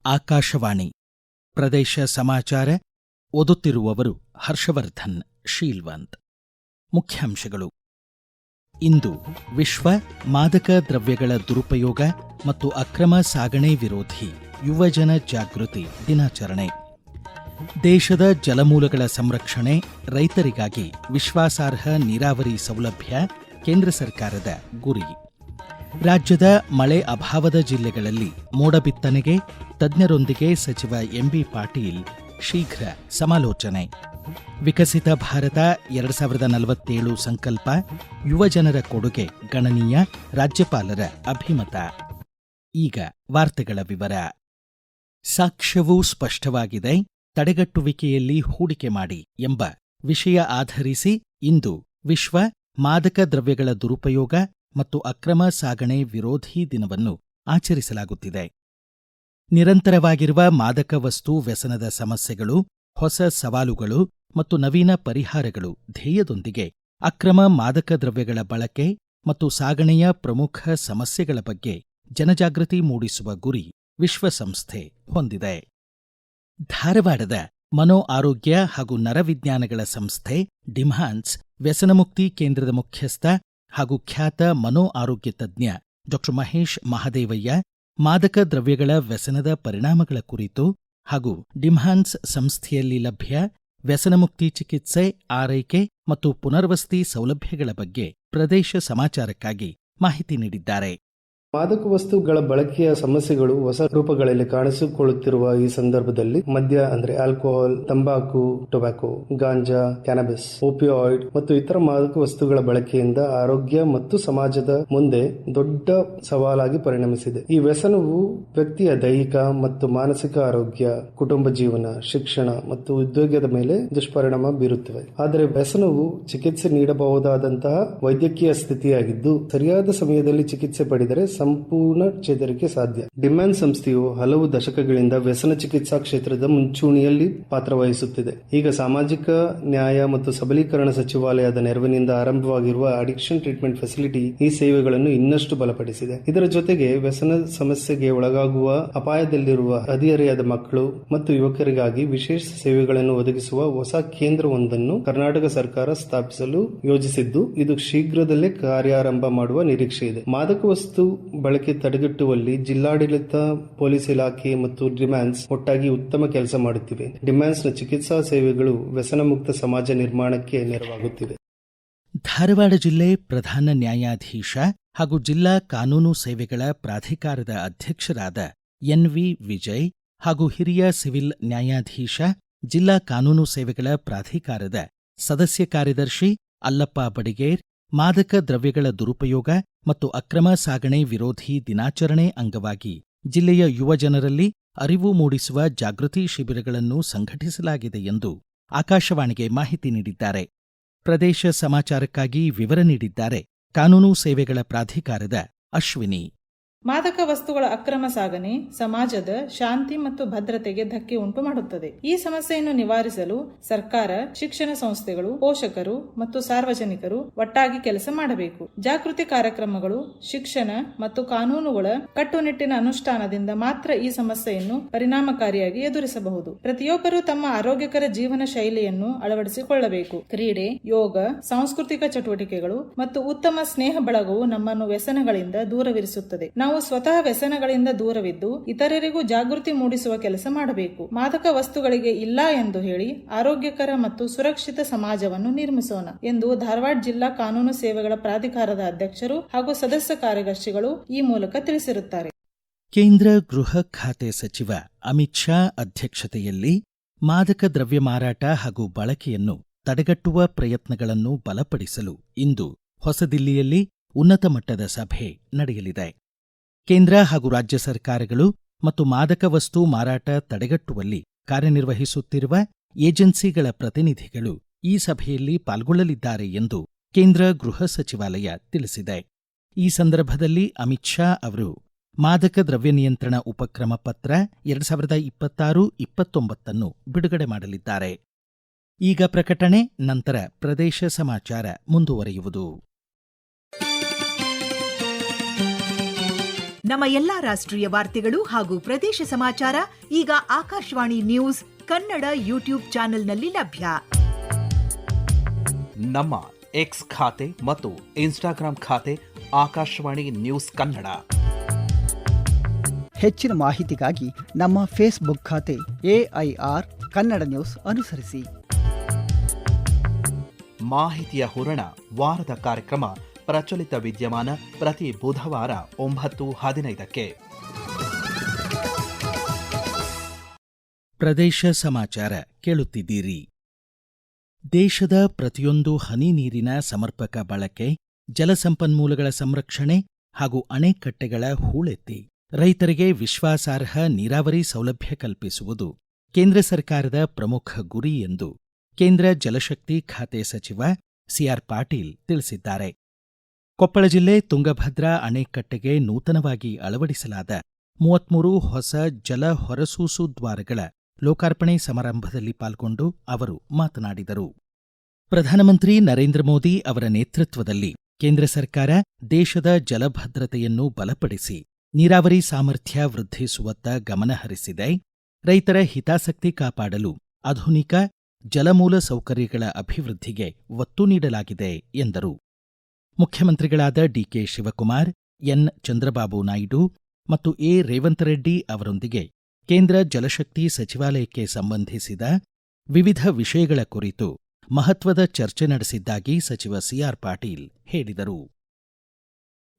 ಆಕಾಶವಾಣಿ ಪ್ರದೇಶ ಸಮಾಚಾರ ಓದುತ್ತಿರುವವರು ಹರ್ಷವರ್ಧನ್ ಶೀಲ್ವಂತ್. ಮುಖ್ಯಾಂಶಗಳು. ಇಂದು ವಿಶ್ವ ಮಾದಕ ದ್ರವ್ಯಗಳ ದುರುಪಯೋಗ ಮತ್ತು ಅಕ್ರಮ ಸಾಗಣೆ ವಿರೋಧಿ ಯುವಜನ ಜಾಗೃತಿ ದಿನಾಚರಣೆ. ದೇಶದ ಜಲಮೂಲಗಳ ಸಂರಕ್ಷಣೆ, ರೈತರಿಗಾಗಿ ವಿಶ್ವಾಸಾರ್ಹ ನೀರಾವರಿ ಸೌಲಭ್ಯ ಕೇಂದ್ರ ಸರ್ಕಾರದ ಗುರಿ. ರಾಜ್ಯದ ಮಳೆ ಅಭಾವದ ಜಿಲ್ಲೆಗಳಲ್ಲಿ ಮೋಡ ಬಿತ್ತನೆಗೆ ತಜ್ಞರೊಂದಿಗೆ ಸಚಿವ ಎಂಬಿ ಪಾಟೀಲ್ ಶೀಘ್ರ ಸಮಾಲೋಚನೆ. ವಿಕಸಿತ ಭಾರತ 2047 ಸಂಕಲ್ಪ, ಯುವಜನರ ಕೊಡುಗೆ ಗಣನೀಯ, ರಾಜ್ಯಪಾಲರ ಅಭಿಮತ. ಈಗ ವಾರ್ತೆಗಳ ವಿವರ. ಸಾಕ್ಷ್ಯವೂ ಸ್ಪಷ್ಟವಾಗಿದೆ, ತಡೆಗಟ್ಟುವಿಕೆಯಲ್ಲಿ ಹೂಡಿಕೆ ಮಾಡಿ ಎಂಬ ವಿಷಯ ಆಧರಿಸಿ ಇಂದು ವಿಶ್ವ ಮಾದಕ ದ್ರವ್ಯಗಳ ದುರುಪಯೋಗ ಮತ್ತು ಅಕ್ರಮ ಸಾಗಣೆ ವಿರೋಧಿ ದಿನವನ್ನು ಆಚರಿಸಲಾಗುತ್ತಿದೆ. ನಿರಂತರವಾಗಿರುವ ಮಾದಕ ವಸ್ತು ವ್ಯಸನದ ಸಮಸ್ಯೆಗಳು, ಹೊಸ ಸವಾಲುಗಳು ಮತ್ತು ನವೀನ ಪರಿಹಾರಗಳು ಧ್ಯೇಯದೊಂದಿಗೆ ಅಕ್ರಮ ಮಾದಕ ದ್ರವ್ಯಗಳ ಬಳಕೆ ಮತ್ತು ಸಾಗಣೆಯ ಪ್ರಮುಖ ಸಮಸ್ಯೆಗಳ ಬಗ್ಗೆ ಜನಜಾಗೃತಿ ಮೂಡಿಸುವ ಗುರಿ ವಿಶ್ವಸಂಸ್ಥೆ ಹೊಂದಿದೆ. ಧಾರವಾಡದ ಮನೋ ಆರೋಗ್ಯ ಹಾಗೂ ನರವಿಜ್ಞಾನಗಳ ಸಂಸ್ಥೆ ಡಿಮ್ಹಾನ್ಸ್ ವ್ಯಸನಮುಕ್ತಿ ಕೇಂದ್ರದ ಮುಖ್ಯಸ್ಥ ಹಾಗೂ ಖ್ಯಾತ ಮನೋ ಆರೋಗ್ಯ ತಜ್ಞ ಡಾ ಮಹೇಶ್ ಮಹದೇವಯ್ಯ ಮಾದಕ ದ್ರವ್ಯಗಳ ವ್ಯಸನದ ಪರಿಣಾಮಗಳ ಕುರಿತು ಹಾಗೂ ಡಿಮ್ಹಾನ್ಸ್ ಸಂಸ್ಥೆಯಲ್ಲಿ ಲಭ್ಯ ವ್ಯಸನಮುಕ್ತಿ ಚಿಕಿತ್ಸೆ, ಆರೈಕೆ ಮತ್ತು ಪುನರ್ವಸತಿ ಸೌಲಭ್ಯಗಳ ಬಗ್ಗೆ ಪ್ರದೇಶ ಸಮಾಚಾರಕ್ಕಾಗಿ ಮಾಹಿತಿ ನೀಡಿದ್ದಾರೆ. ಮಾದಕ ವಸ್ತುಗಳ ಬಳಕೆಯ ಸಮಸ್ಯೆಗಳು ಹೊಸ ರೂಪಗಳಲ್ಲಿ ಕಾಣಿಸಿಕೊಳ್ಳುತ್ತಿರುವ ಈ ಸಂದರ್ಭದಲ್ಲಿ ಮದ್ಯ ಅಂದ್ರೆ ಆಲ್ಕೋಹಾಲ್, ತಂಬಾಕು, ಟೊಬ್ಯಾಕೊ, ಗಾಂಜಾ, ಕ್ಯಾನಬಿಸ್, ಓಪಿಯಾಯ್ಡ್ ಮತ್ತು ಇತರ ಮಾದಕ ವಸ್ತುಗಳ ಬಳಕೆಯಿಂದ ಆರೋಗ್ಯ ಮತ್ತು ಸಮಾಜದ ಮುಂದೆ ದೊಡ್ಡ ಸವಾಲಾಗಿ ಪರಿಣಮಿಸಿದೆ. ಈ ವ್ಯಸನವು ವ್ಯಕ್ತಿಯ ದೈಹಿಕ ಮತ್ತು ಮಾನಸಿಕ ಆರೋಗ್ಯ, ಕುಟುಂಬ ಜೀವನ, ಶಿಕ್ಷಣ ಮತ್ತು ಉದ್ಯೋಗದ ಮೇಲೆ ದುಷ್ಪರಿಣಾಮ ಬೀರುತ್ತವೆ. ಆದರೆ ವ್ಯಸನವು ಚಿಕಿತ್ಸೆ ನೀಡಬಹುದಾದಂತಹ ವೈದ್ಯಕೀಯ ಸ್ಥಿತಿಯಾಗಿದ್ದು, ಸರಿಯಾದ ಸಮಯದಲ್ಲಿ ಚಿಕಿತ್ಸೆ ಪಡೆದರೆ ಸಂಪೂರ್ಣ ಚೇತರಿಕೆ ಸಾಧ್ಯ. ಡಿಮ್ಹಾನ್ಸ್ ಸಂಸ್ಥೆಯು ಹಲವು ದಶಕಗಳಿಂದ ವ್ಯಸನ ಚಿಕಿತ್ಸಾ ಕ್ಷೇತ್ರದ ಮುಂಚೂಣಿಯಲ್ಲಿ ಪಾತ್ರವಹಿಸುತ್ತಿದೆ. ಈಗ ಸಾಮಾಜಿಕ ನ್ಯಾಯ ಮತ್ತು ಸಬಲೀಕರಣ ಸಚಿವಾಲಯದ ನೆರವಿನಿಂದ ಆರಂಭವಾಗಿರುವ ಅಡಿಕ್ಷನ್ ಟ್ರೀಟ್ಮೆಂಟ್ ಫೆಸಿಲಿಟಿ ಈ ಸೇವೆಗಳನ್ನು ಇನ್ನಷ್ಟು ಬಲಪಡಿಸಿದೆ. ಇದರ ಜೊತೆಗೆ ವ್ಯಸನ ಸಮಸ್ಯೆಗೆ ಒಳಗಾಗುವ ಅಪಾಯದಲ್ಲಿರುವ ಹದಿಹರೆಯದ ಮಕ್ಕಳು ಮತ್ತು ಯುವಕರಿಗಾಗಿ ವಿಶೇಷ ಸೇವೆಗಳನ್ನು ಒದಗಿಸುವ ಹೊಸ ಕೇಂದ್ರವೊಂದನ್ನು ಕರ್ನಾಟಕ ಸರ್ಕಾರ ಸ್ಥಾಪಿಸಲು ಯೋಜಿಸಿದ್ದು, ಇದು ಶೀಘ್ರದಲ್ಲೇ ಕಾರ್ಯಾರಂಭ ಮಾಡುವ ನಿರೀಕ್ಷೆ ಇದೆ. ಮಾದಕ ವಸ್ತು ಬಳಕೆ ತಡೆಗಟ್ಟುವಲ್ಲಿ ಜಿಲ್ಲಾಡಳಿತ, ಪೊಲೀಸ್ ಇಲಾಖೆ ಮತ್ತು ಡಿಮ್ಹಾನ್ಸ್ ಒಟ್ಟಾಗಿ ಉತ್ತಮ ಕೆಲಸ ಮಾಡುತ್ತಿವೆ. ಡಿಮ್ಹಾನ್ಸ್ನ ಚಿಕಿತ್ಸಾ ಸೇವೆಗಳು ವ್ಯಸನ ಮುಕ್ತ ಸಮಾಜ ನಿರ್ಮಾಣಕ್ಕೆ ನೆರವಾಗುತ್ತಿವೆ. ಧಾರವಾಡ ಜಿಲ್ಲೆ ಪ್ರಧಾನ ನ್ಯಾಯಾಧೀಶ ಹಾಗೂ ಜಿಲ್ಲಾ ಕಾನೂನು ಸೇವೆಗಳ ಪ್ರಾಧಿಕಾರದ ಅಧ್ಯಕ್ಷರಾದ ಎನ್ವಿ ವಿಜಯ್ ಹಾಗೂ ಹಿರಿಯ ಸಿವಿಲ್ ನ್ಯಾಯಾಧೀಶ, ಜಿಲ್ಲಾ ಕಾನೂನು ಸೇವೆಗಳ ಪ್ರಾಧಿಕಾರದ ಸದಸ್ಯ ಕಾರ್ಯದರ್ಶಿ ಅಲ್ಲಪ್ಪ ಬಡಿಗೇರ್ ಮಾದಕ ದ್ರವ್ಯಗಳ ದುರುಪಯೋಗ ಮತ್ತು ಅಕ್ರಮ ಸಾಗಣೆ ವಿರೋಧಿ ದಿನಾಚರಣೆ ಅಂಗವಾಗಿ ಜಿಲ್ಲೆಯ ಯುವ ಜನರಲ್ಲಿ ಅರಿವು ಮೂಡಿಸುವ ಜಾಗೃತಿ ಶಿಬಿರಗಳನ್ನು ಸಂಘಟಿಸಲಾಗಿದೆ ಎಂದು ಆಕಾಶವಾಣಿಗೆ ಮಾಹಿತಿ ನೀಡಿದ್ದಾರೆ. ಪ್ರದೇಶ ಸಮಾಚಾರಕ್ಕಾಗಿ ವಿವರ ನೀಡಿದ್ದಾರೆ ಕಾನೂನು ಸೇವೆಗಳ ಪ್ರಾಧಿಕಾರದ ಅಶ್ವಿನಿ. ಮಾದಕ ವಸ್ತುಗಳ ಅಕ್ರಮ ಸಾಗಣೆ ಸಮಾಜದ ಶಾಂತಿ ಮತ್ತು ಭದ್ರತೆಗೆ ಧಕ್ಕೆ ಉಂಟು ಮಾಡುತ್ತದೆ. ಈ ಸಮಸ್ಯೆಯನ್ನು ನಿವಾರಿಸಲು ಸರ್ಕಾರ, ಶಿಕ್ಷಣ ಸಂಸ್ಥೆಗಳು, ಪೋಷಕರು ಮತ್ತು ಸಾರ್ವಜನಿಕರು ಒಟ್ಟಾಗಿ ಕೆಲಸ ಮಾಡಬೇಕು. ಜಾಗೃತಿ ಕಾರ್ಯಕ್ರಮಗಳು, ಶಿಕ್ಷಣ ಮತ್ತು ಕಾನೂನುಗಳ ಕಟ್ಟುನಿಟ್ಟಿನ ಅನುಷ್ಠಾನದಿಂದ ಮಾತ್ರ ಈ ಸಮಸ್ಯೆಯನ್ನು ಪರಿಣಾಮಕಾರಿಯಾಗಿ ಎದುರಿಸಬಹುದು. ಪ್ರತಿಯೊಬ್ಬರೂ ತಮ್ಮ ಆರೋಗ್ಯಕರ ಜೀವನ ಶೈಲಿಯನ್ನು ಅಳವಡಿಸಿಕೊಳ್ಳಬೇಕು. ಕ್ರೀಡೆ, ಯೋಗ, ಸಾಂಸ್ಕೃತಿಕ ಚಟುವಟಿಕೆಗಳು ಮತ್ತು ಉತ್ತಮ ಸ್ನೇಹ ಬಳಗವು ನಮ್ಮನ್ನು ವ್ಯಸನಗಳಿಂದ ದೂರವಿರಿಸುತ್ತದೆ. ನಾವು ಸ್ವತಃ ವ್ಯಸನಗಳಿಂದ ದೂರವಿದ್ದು ಇತರರಿಗೂ ಜಾಗೃತಿ ಮೂಡಿಸುವ ಕೆಲಸ ಮಾಡಬೇಕು. ಮಾದಕ ವಸ್ತುಗಳಿಗೆ ಇಲ್ಲ ಎಂದು ಹೇಳಿ ಆರೋಗ್ಯಕರ ಮತ್ತು ಸುರಕ್ಷಿತ ಸಮಾಜವನ್ನು ನಿರ್ಮಿಸೋಣ ಎಂದು ಧಾರವಾಡ ಜಿಲ್ಲಾ ಕಾನೂನು ಸೇವೆಗಳ ಪ್ರಾಧಿಕಾರದ ಅಧ್ಯಕ್ಷರು ಹಾಗೂ ಸದಸ್ಯ ಕಾರ್ಯದರ್ಶಿಗಳು ಈ ಮೂಲಕ ತಿಳಿಸಿರುತ್ತಾರೆ. ಕೇಂದ್ರ ಗೃಹ ಖಾತೆ ಸಚಿವ ಅಮಿತ್ ಶಾ ಅಧ್ಯಕ್ಷತೆಯಲ್ಲಿ ಮಾದಕ ದ್ರವ್ಯ ಮಾರಾಟ ಹಾಗೂ ಬಳಕೆಯನ್ನು ತಡೆಗಟ್ಟುವ ಪ್ರಯತ್ನಗಳನ್ನು ಬಲಪಡಿಸಲು ಇಂದು ಹೊಸದಿಲ್ಲಿಯಲ್ಲಿ ಉನ್ನತ ಮಟ್ಟದ ಸಭೆ ನಡೆಯಲಿದೆ. ಕೇಂದ್ರ ಹಾಗೂ ರಾಜ್ಯ ಸರ್ಕಾರಗಳು ಮತ್ತು ಮಾದಕ ವಸ್ತು ಮಾರಾಟ ತಡೆಗಟ್ಟುವಲ್ಲಿ ಕಾರ್ಯನಿರ್ವಹಿಸುತ್ತಿರುವ ಏಜೆನ್ಸಿಗಳ ಪ್ರತಿನಿಧಿಗಳು ಈ ಸಭೆಯಲ್ಲಿ ಪಾಲ್ಗೊಳ್ಳಲಿದ್ದಾರೆ ಎಂದು ಕೇಂದ್ರ ಗೃಹ ಸಚಿವಾಲಯ ತಿಳಿಸಿದೆ. ಈ ಸಂದರ್ಭದಲ್ಲಿ ಅಮಿತ್ ಶಾ ಅವರು ಮಾದಕ ದ್ರವ್ಯ ನಿಯಂತ್ರಣ ಉಪಕ್ರಮ ಪತ್ರ 2026-29 ಬಿಡುಗಡೆ ಮಾಡಲಿದ್ದಾರೆ. ಈಗ ಪ್ರಕಟಣೆ, ನಂತರ ಪ್ರದೇಶ ಸಮಾಚಾರ ಮುಂದುವರಿಯುವುದು. ನಮ್ಮ ಎಲ್ಲಾ ರಾಷ್ಟ್ರೀಯ ವಾರ್ತೆಗಳು ಹಾಗೂ ಪ್ರದೇಶ ಸಮಾಚಾರ ಈಗ ಆಕಾಶವಾಣಿ ನ್ಯೂಸ್ ಕನ್ನಡ ಯೂಟ್ಯೂಬ್ ಚಾನೆಲ್ನಲ್ಲಿ ಲಭ್ಯ. ನಮ್ಮ ಎಕ್ಸ್ ಖಾತೆ ಮತ್ತು ಇನ್ಸ್ಟಾಗ್ರಾಂ ಖಾತೆ ಆಕಾಶವಾಣಿ ನ್ಯೂಸ್ ಕನ್ನಡ. ಹೆಚ್ಚಿನ ಮಾಹಿತಿಗಾಗಿ ನಮ್ಮ ಫೇಸ್ಬುಕ್ ಖಾತೆ AIR ಕನ್ನಡ ನ್ಯೂಸ್ ಅನುಸರಿಸಿ. ಮಾಹಿತಿಯ ಹೂರಣ ವಾರದ ಕಾರ್ಯಕ್ರಮ ಪ್ರಚಲಿತ ವಿದ್ಯಮಾನ ಪ್ರತಿ ಬುಧವಾರ 9:15. ಪ್ರದೇಶ ಸಮಾಚಾರ ಕೇಳುತ್ತಿದ್ದೀರಿ. ದೇಶದ ಪ್ರತಿಯೊಂದು ಹನಿ ನೀರಿನ ಸಮರ್ಪಕ ಬಳಕೆ, ಜಲಸಂಪನ್ಮೂಲಗಳ ಸಂರಕ್ಷಣೆ ಹಾಗೂ ಅಣೆಕಟ್ಟೆಗಳ ಹೂಳೆತ್ತಿ ರೈತರಿಗೆ ವಿಶ್ವಾಸಾರ್ಹ ನೀರಾವರಿ ಸೌಲಭ್ಯ ಕಲ್ಪಿಸುವುದು ಕೇಂದ್ರ ಸರ್ಕಾರದ ಪ್ರಮುಖ ಗುರಿ ಎಂದು ಕೇಂದ್ರ ಜಲಶಕ್ತಿ ಖಾತೆ ಸಚಿವ ಸಿಆರ್ ಪಾಟೀಲ್ ತಿಳಿಸಿದ್ದಾರೆ. ಕೊಪ್ಪಳ ಜಿಲ್ಲೆ ತುಂಗಭದ್ರಾ ಅಣೆಕಟ್ಟೆಗೆ ನೂತನವಾಗಿ ಅಳವಡಿಸಲಾದ 33 ಹೊಸ ಜಲ ಹೊರಸೂಸು ದ್ವಾರಗಳ ಲೋಕಾರ್ಪಣೆ ಸಮಾರಂಭದಲ್ಲಿ ಪಾಲ್ಗೊಂಡು ಅವರು ಮಾತನಾಡಿದರು. ಪ್ರಧಾನಮಂತ್ರಿ ನರೇಂದ್ರ ಮೋದಿ ಅವರ ನೇತೃತ್ವದಲ್ಲಿ ಕೇಂದ್ರ ಸರ್ಕಾರ ದೇಶದ ಜಲಭದ್ರತೆಯನ್ನು ಬಲಪಡಿಸಿ ನೀರಾವರಿ ಸಾಮರ್ಥ್ಯ ವೃದ್ಧಿಸುವತ್ತ ಗಮನಹರಿಸಿದೆ. ರೈತರ ಹಿತಾಸಕ್ತಿ ಕಾಪಾಡಲು ಆಧುನಿಕ ಜಲಮೂಲ ಸೌಕರ್ಯಗಳ ಅಭಿವೃದ್ಧಿಗೆ ಒತ್ತು ನೀಡಲಾಗಿದೆ ಎಂದರು. ಮುಖ್ಯಮಂತ್ರಿಗಳಾದ ಡಿಕೆ ಶಿವಕುಮಾರ್, ಎನ್ ಚಂದ್ರಬಾಬು ನಾಯ್ಡು ಮತ್ತು ರೇವಂತ್ ರೆಡ್ಡಿ ಅವರೊಂದಿಗೆ ಕೇಂದ್ರ ಜಲಶಕ್ತಿ ಸಚಿವಾಲಯಕ್ಕೆ ಸಂಬಂಧಿಸಿದ ವಿವಿಧ ವಿಷಯಗಳ ಕುರಿತು ಮಹತ್ವದ ಚರ್ಚೆ ನಡೆಸಿದ್ದಾಗಿ ಸಚಿವ ಸಿಆರ್ ಪಾಟೀಲ್ ಹೇಳಿದರು.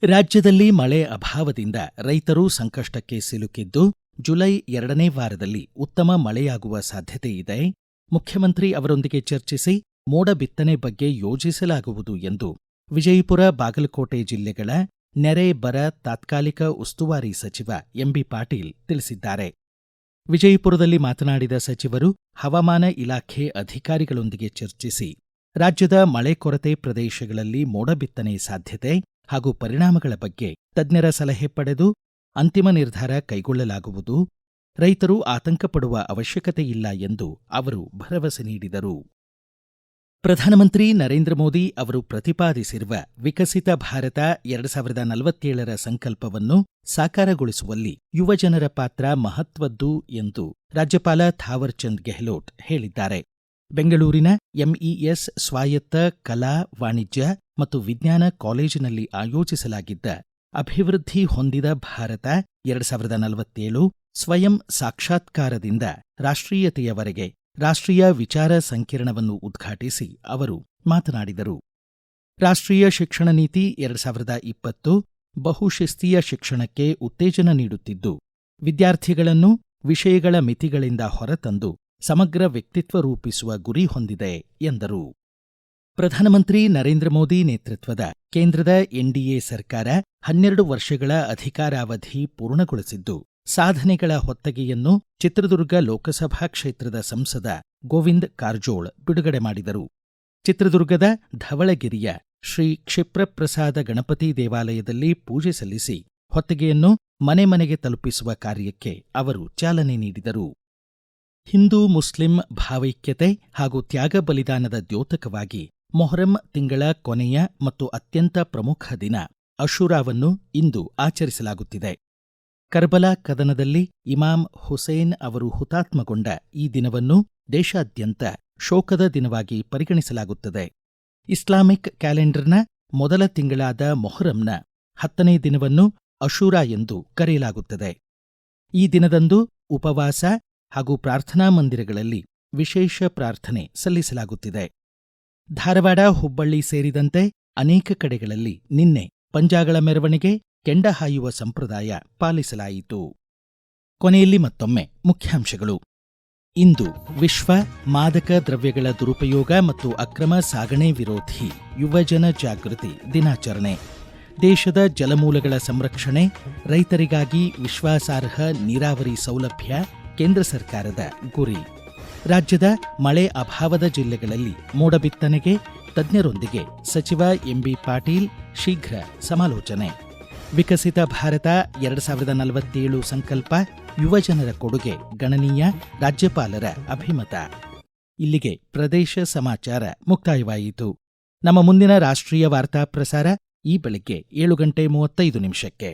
ರಾಜ್ಯದಲ್ಲಿ ಮಳೆ ಅಭಾವದಿಂದ ರೈತರು ಸಂಕಷ್ಟಕ್ಕೆ ಸಿಲುಕಿದ್ದು, ಜುಲೈ 2ನೇ ವಾರದಲ್ಲಿ ಉತ್ತಮ ಮಳೆಯಾಗುವ ಸಾಧ್ಯತೆ ಇದೆ. ಮುಖ್ಯಮಂತ್ರಿ ಅವರೊಂದಿಗೆ ಚರ್ಚಿಸಿ ಮೋಡ ಬಿತ್ತನೆ ಬಗ್ಗೆ ಯೋಜಿಸಲಾಗುವುದು ಎಂದು ವಿಜಯಪುರ, ಬಾಗಲಕೋಟೆ ಜಿಲ್ಲೆಗಳ ನೆರೆ ಬರ ತಾತ್ಕಾಲಿಕ ಉಸ್ತುವಾರಿ ಸಚಿವ ಎಂಬಿ ಪಾಟೀಲ್ ತಿಳಿಸಿದ್ದಾರೆ. ವಿಜಯಪುರದಲ್ಲಿ ಮಾತನಾಡಿದ ಸಚಿವರು ಹವಾಮಾನ ಇಲಾಖೆ ಅಧಿಕಾರಿಗಳೊಂದಿಗೆ ಚರ್ಚಿಸಿ ರಾಜ್ಯದ ಮಳೆ ಕೊರತೆ ಪ್ರದೇಶಗಳಲ್ಲಿ ಮೋಡ ಬಿತ್ತನೆ ಸಾಧ್ಯತೆ ಹಾಗೂ ಪರಿಣಾಮಗಳ ಬಗ್ಗೆ ತಜ್ಞರ ಸಲಹೆ ಪಡೆದು ಅಂತಿಮ ನಿರ್ಧಾರ ಕೈಗೊಳ್ಳಲಾಗುವುದು. ರೈತರು ಆತಂಕಪಡುವ ಅವಶ್ಯಕತೆಯಿಲ್ಲ ಎಂದು ಅವರು ಭರವಸೆ ನೀಡಿದರು. ಪ್ರಧಾನಮಂತ್ರಿ ನರೇಂದ್ರ ಮೋದಿ ಅವರು ಪ್ರತಿಪಾದಿಸಿರುವ ವಿಕಸಿತ ಭಾರತ 2047ರ ಸಂಕಲ್ಪವನ್ನು ಸಾಕಾರಗೊಳಿಸುವಲ್ಲಿ ಯುವಜನರ ಪಾತ್ರ ಮಹತ್ವದ್ದು ಎಂದು ರಾಜ್ಯಪಾಲ ಥಾವರ್ಚಂದ್ ಗೆಹ್ಲೋಟ್ ಹೇಳಿದ್ದಾರೆ. ಬೆಂಗಳೂರಿನ ಎಂಇಎಸ್ ಸ್ವಾಯತ್ತ ಕಲಾ, ವಾಣಿಜ್ಯ ಮತ್ತು ವಿಜ್ಞಾನ ಕಾಲೇಜಿನಲ್ಲಿ ಆಯೋಜಿಸಲಾಗಿದ್ದ ಅಭಿವೃದ್ಧಿ ಹೊಂದಿದ ಭಾರತ 2047 ಸ್ವಯಂ ಸಾಕ್ಷಾತ್ಕಾರದಿಂದ ರಾಷ್ಟ್ರೀಯತೆಯವರೆಗೆ ರಾಷ್ಟ್ರೀಯ ವಿಚಾರ ಸಂಕಿರಣವನ್ನು ಉದ್ಘಾಟಿಸಿ ಅವರು ಮಾತನಾಡಿದರು. ರಾಷ್ಟ್ರೀಯ ಶಿಕ್ಷಣ ನೀತಿ 2020 ಬಹುಶಿಸ್ತೀಯ ಶಿಕ್ಷಣಕ್ಕೆ ಉತ್ತೇಜನ ನೀಡುತ್ತಿದ್ದು, ವಿದ್ಯಾರ್ಥಿಗಳನ್ನು ವಿಷಯಗಳ ಮಿತಿಗಳಿಂದ ಹೊರತಂದು ಸಮಗ್ರ ವ್ಯಕ್ತಿತ್ವ ರೂಪಿಸುವ ಗುರಿ ಹೊಂದಿದೆ ಎಂದರು. ಪ್ರಧಾನಮಂತ್ರಿ ನರೇಂದ್ರ ಮೋದಿ ನೇತೃತ್ವದ ಕೇಂದ್ರದ ಎನ್ಡಿಎ ಸರ್ಕಾರ 12 ವರ್ಷಗಳ ಅಧಿಕಾರಾವಧಿ ಪೂರ್ಣಗೊಳಿಸಿದ್ದು, ಸಾಧನೆಗಳ ಹೊತ್ತಗೆಯನ್ನು ಚಿತ್ರದುರ್ಗ ಲೋಕಸಭಾ ಕ್ಷೇತ್ರದ ಸಂಸದ ಗೋವಿಂದ್ ಕಾರಜೋಳ್ ಬಿಡುಗಡೆ ಮಾಡಿದರು. ಚಿತ್ರದುರ್ಗದ ಧವಳಗಿರಿಯ ಶ್ರೀ ಕ್ಷಿಪ್ರಪ್ರಸಾದ ಗಣಪತಿ ದೇವಾಲಯದಲ್ಲಿ ಪೂಜೆ ಸಲ್ಲಿಸಿ ಹೊತ್ತಗೆಯನ್ನು ಮನೆ ಮನೆಗೆ ತಲುಪಿಸುವ ಕಾರ್ಯಕ್ಕೆ ಅವರು ಚಾಲನೆ ನೀಡಿದರು. ಹಿಂದೂ ಮುಸ್ಲಿಂ ಭಾವೈಕ್ಯತೆ ಹಾಗೂ ತ್ಯಾಗ ಬಲಿದಾನದ ದ್ಯೋತಕವಾಗಿ ಮೊಹರಂ ತಿಂಗಳ ಕೊನೆಯ ಮತ್ತು ಅತ್ಯಂತ ಪ್ರಮುಖ ದಿನ ಅಶೂರಾವನ್ನು ಇಂದು ಆಚರಿಸಲಾಗುತ್ತಿದೆ. ಕರ್ಬಲಾ ಕದನದಲ್ಲಿ ಇಮಾಮ್ ಹುಸೇನ್ ಅವರು ಹುತಾತ್ಮಗೊಂಡ ಈ ದಿನವನ್ನು ದೇಶಾದ್ಯಂತ ಶೋಕದ ದಿನವಾಗಿ ಪರಿಗಣಿಸಲಾಗುತ್ತದೆ. ಇಸ್ಲಾಮಿಕ್ ಕ್ಯಾಲೆಂಡರ್ನ ಮೊದಲ ತಿಂಗಳಾದ ಮೊಹರಂನ 10ನೇ ದಿನವನ್ನು ಅಶೂರಾ ಎಂದು ಕರೆಯಲಾಗುತ್ತದೆ. ಈ ದಿನದಂದು ಉಪವಾಸ ಹಾಗೂ ಪ್ರಾರ್ಥನಾ ಮಂದಿರಗಳಲ್ಲಿ ವಿಶೇಷ ಪ್ರಾರ್ಥನೆ ಸಲ್ಲಿಸಲಾಗುತ್ತಿದೆ. ಧಾರವಾಡ, ಹುಬ್ಬಳ್ಳಿ ಸೇರಿದಂತೆ ಅನೇಕ ಕಡೆಗಳಲ್ಲಿ ನಿನ್ನೆ ಪಂಜಾಗಳ ಮೆರವಣಿಗೆ, ಕೆಂಡ ಹಾಯುವ ಸಂಪ್ರದಾಯ ಪಾಲಿಸಲಾಯಿತು. ಕೊನೆಯಲ್ಲಿ ಮತ್ತೊಮ್ಮೆ ಮುಖ್ಯಾಂಶಗಳು. ಇಂದು ವಿಶ್ವ ಮಾದಕ ದ್ರವ್ಯಗಳ ದುರುಪಯೋಗ ಮತ್ತು ಅಕ್ರಮ ಸಾಗಣೆ ವಿರೋಧಿ ಯುವಜನ ಜಾಗೃತಿ ದಿನಾಚರಣೆ. ದೇಶದ ಜಲಮೂಲಗಳ ಸಂರಕ್ಷಣೆ, ರೈತರಿಗಾಗಿ ವಿಶ್ವಾಸಾರ್ಹ ನೀರಾವರಿ ಸೌಲಭ್ಯ ಕೇಂದ್ರ ಸರ್ಕಾರದ ಗುರಿ. ರಾಜ್ಯದ ಮಳೆ ಅಭಾವದ ಜಿಲ್ಲೆಗಳಲ್ಲಿ ಮೋಡ ಬಿತ್ತನೆಗೆ ತಜ್ಞರೊಂದಿಗೆ ಸಚಿವ ಎಂಬಿ ಪಾಟೀಲ್ ಶೀಘ್ರ ಸಮಾಲೋಚನೆ. ವಿಕಸಿತ ಭಾರತ 2047 ಸಂಕಲ್ಪ, ಯುವಜನರ ಕೊಡುಗೆ ಗಣನೀಯ, ರಾಜ್ಯಪಾಲರ ಅಭಿಮತ. ಇಲ್ಲಿಗೆ ಪ್ರದೇಶ ಸಮಾಚಾರ ಮುಕ್ತಾಯವಾಯಿತು. ನಮ್ಮ ಮುಂದಿನ ರಾಷ್ಟ್ರೀಯ ವಾರ್ತಾ ಪ್ರಸಾರ ಈ ಬೆಳಿಗ್ಗೆ 7:35 ನಿಮಿಷಕ್ಕೆ.